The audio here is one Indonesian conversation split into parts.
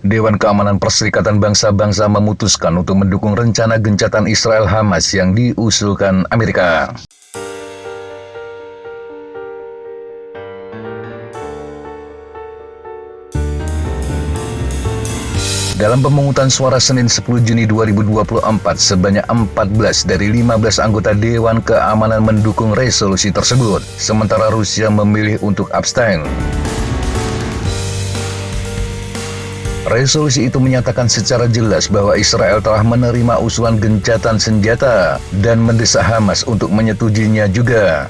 Dewan Keamanan Perserikatan Bangsa-Bangsa memutuskan untuk mendukung rencana gencatan Israel Hamas yang diusulkan Amerika. Dalam pemungutan suara Senin 10 Juni 2024, sebanyak 14 dari 15 anggota Dewan Keamanan mendukung resolusi tersebut, sementara Rusia memilih untuk abstain. Resolusi itu menyatakan secara jelas bahwa Israel telah menerima usulan gencatan senjata dan mendesak Hamas untuk menyetujuinya juga.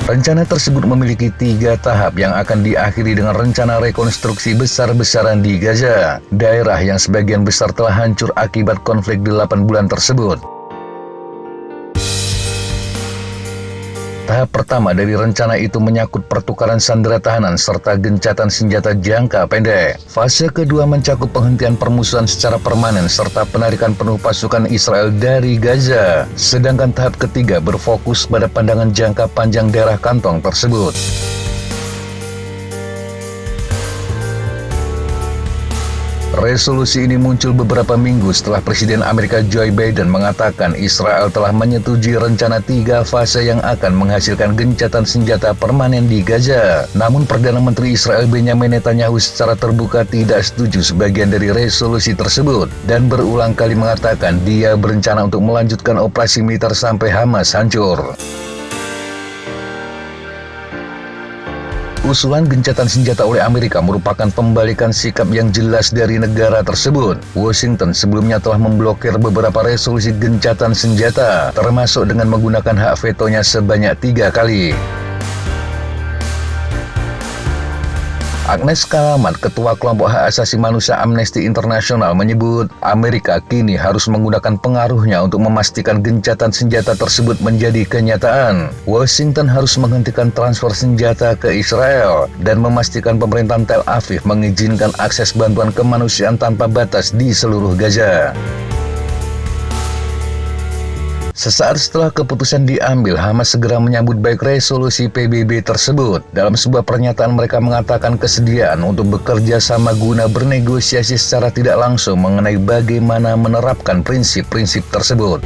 Rencana tersebut memiliki 3 tahap yang akan diakhiri dengan rencana rekonstruksi besar-besaran di Gaza, daerah yang sebagian besar telah hancur akibat konflik 8 bulan tersebut. Tahap pertama dari rencana itu menyangkut pertukaran sandera tahanan serta gencatan senjata jangka pendek. Fase kedua mencakup penghentian permusuhan secara permanen serta penarikan penuh pasukan Israel dari Gaza. Sedangkan tahap ketiga berfokus pada pandangan jangka panjang daerah kantong tersebut. Resolusi ini muncul beberapa minggu setelah Presiden Amerika Joe Biden mengatakan Israel telah menyetujui rencana 3 fase yang akan menghasilkan gencatan senjata permanen di Gaza. Namun Perdana Menteri Israel Benjamin Netanyahu secara terbuka tidak setuju sebagian dari resolusi tersebut dan berulang kali mengatakan dia berencana untuk melanjutkan operasi militer sampai Hamas hancur. Usulan gencatan senjata oleh Amerika merupakan pembalikan sikap yang jelas dari negara tersebut. Washington sebelumnya telah memblokir beberapa resolusi gencatan senjata, termasuk dengan menggunakan hak vetonya sebanyak 3 kali. Agnes Callamard, Ketua Kelompok Hak Asasi Manusia Amnesty International, menyebut Amerika kini harus menggunakan pengaruhnya untuk memastikan gencatan senjata tersebut menjadi kenyataan. Washington harus menghentikan transfer senjata ke Israel dan memastikan pemerintahan Tel Aviv mengizinkan akses bantuan kemanusiaan tanpa batas di seluruh Gaza. Sesaat setelah keputusan diambil, Hamas segera menyambut baik resolusi PBB tersebut. Dalam sebuah pernyataan mereka mengatakan kesediaan untuk bekerja sama guna bernegosiasi secara tidak langsung mengenai bagaimana menerapkan prinsip-prinsip tersebut.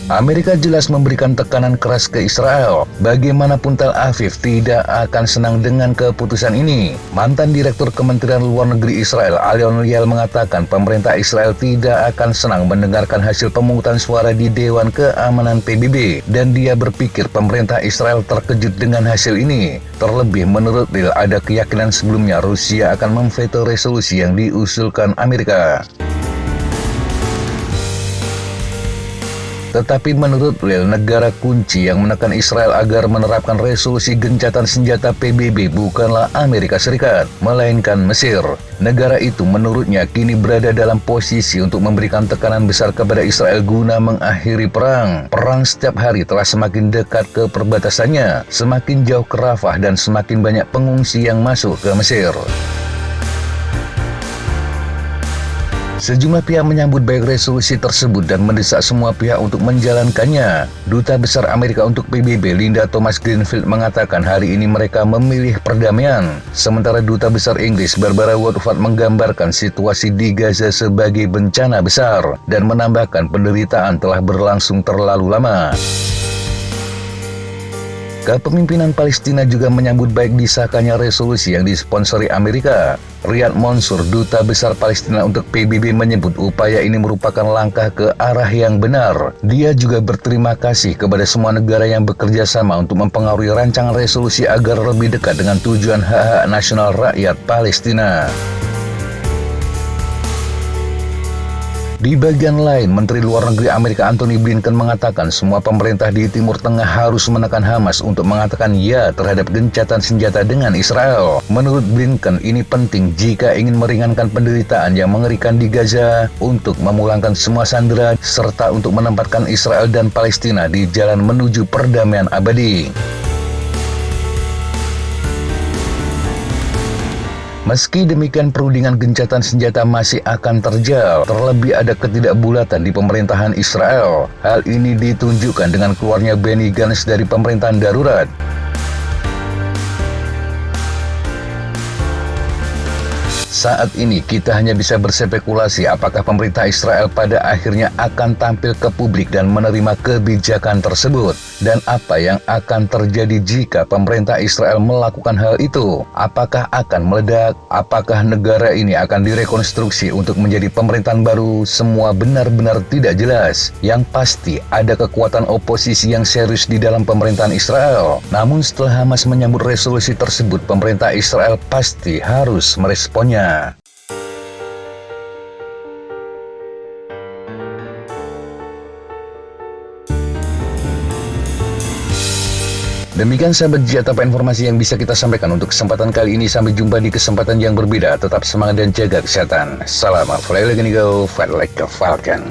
Amerika jelas memberikan tekanan keras ke Israel. Bagaimanapun Tel Aviv tidak akan senang dengan keputusan ini. Mantan Direktur Kementerian Luar Negeri Israel, Alon Lial, mengatakan pemerintah Israel tidak akan senang mendengarkan hasil pemungutan suara di Dewan Keamanan PBB. Dan dia berpikir pemerintah Israel terkejut dengan hasil ini. Terlebih menurut Lial ada keyakinan sebelumnya Rusia akan memveto resolusi yang diusulkan Amerika. Tetapi menurut Lial, negara kunci yang menekan Israel agar menerapkan resolusi gencatan senjata PBB bukanlah Amerika Serikat, melainkan Mesir. Negara itu menurutnya kini berada dalam posisi untuk memberikan tekanan besar kepada Israel guna mengakhiri perang. Perang setiap hari telah semakin dekat ke perbatasannya, semakin jauh ke Rafah dan semakin banyak pengungsi yang masuk ke Mesir. Sejumlah pihak menyambut baik resolusi tersebut dan mendesak semua pihak untuk menjalankannya. Duta Besar Amerika untuk PBB, Linda Thomas-Greenfield, mengatakan hari ini mereka memilih perdamaian. Sementara Duta Besar Inggris, Barbara Woodward, menggambarkan situasi di Gaza sebagai bencana besar dan menambahkan penderitaan telah berlangsung terlalu lama. Kepemimpinan Palestina juga menyambut baik disahkannya resolusi yang disponsori Amerika. Riyad Mansour, Duta Besar Palestina untuk PBB, menyebut upaya ini merupakan langkah ke arah yang benar. Dia juga berterima kasih kepada semua negara yang bekerja sama untuk mempengaruhi rancangan resolusi agar lebih dekat dengan tujuan hak-hak nasional rakyat Palestina. Di bagian lain, Menteri Luar Negeri Amerika Antony Blinken mengatakan semua pemerintah di Timur Tengah harus menekan Hamas untuk mengatakan ya terhadap gencatan senjata dengan Israel. Menurut Blinken, ini penting jika ingin meringankan penderitaan yang mengerikan di Gaza, untuk memulangkan semua sandera, serta untuk menempatkan Israel dan Palestina di jalan menuju perdamaian abadi. Meski demikian, perundingan gencatan senjata masih akan terjal. Terlebih ada ketidakbulatan di pemerintahan Israel. Hal ini ditunjukkan dengan keluarnya Benny Gantz dari pemerintahan darurat. Saat ini kita hanya bisa berspekulasi apakah pemerintah Israel pada akhirnya akan tampil ke publik dan menerima kebijakan tersebut. Dan apa yang akan terjadi jika pemerintah Israel melakukan hal itu? Apakah akan meledak? Apakah negara ini akan direkonstruksi untuk menjadi pemerintahan baru? Semua benar-benar tidak jelas. Yang pasti ada kekuatan oposisi yang serius di dalam pemerintahan Israel. Namun setelah Hamas menyambut resolusi tersebut, pemerintah Israel pasti harus meresponnya. Demikian sahabat Jatapa informasi yang bisa kita sampaikan untuk kesempatan kali ini. Sampai jumpa di kesempatan yang berbeda. Tetap semangat dan jaga kesehatan. Salam Fight Like a Falcon.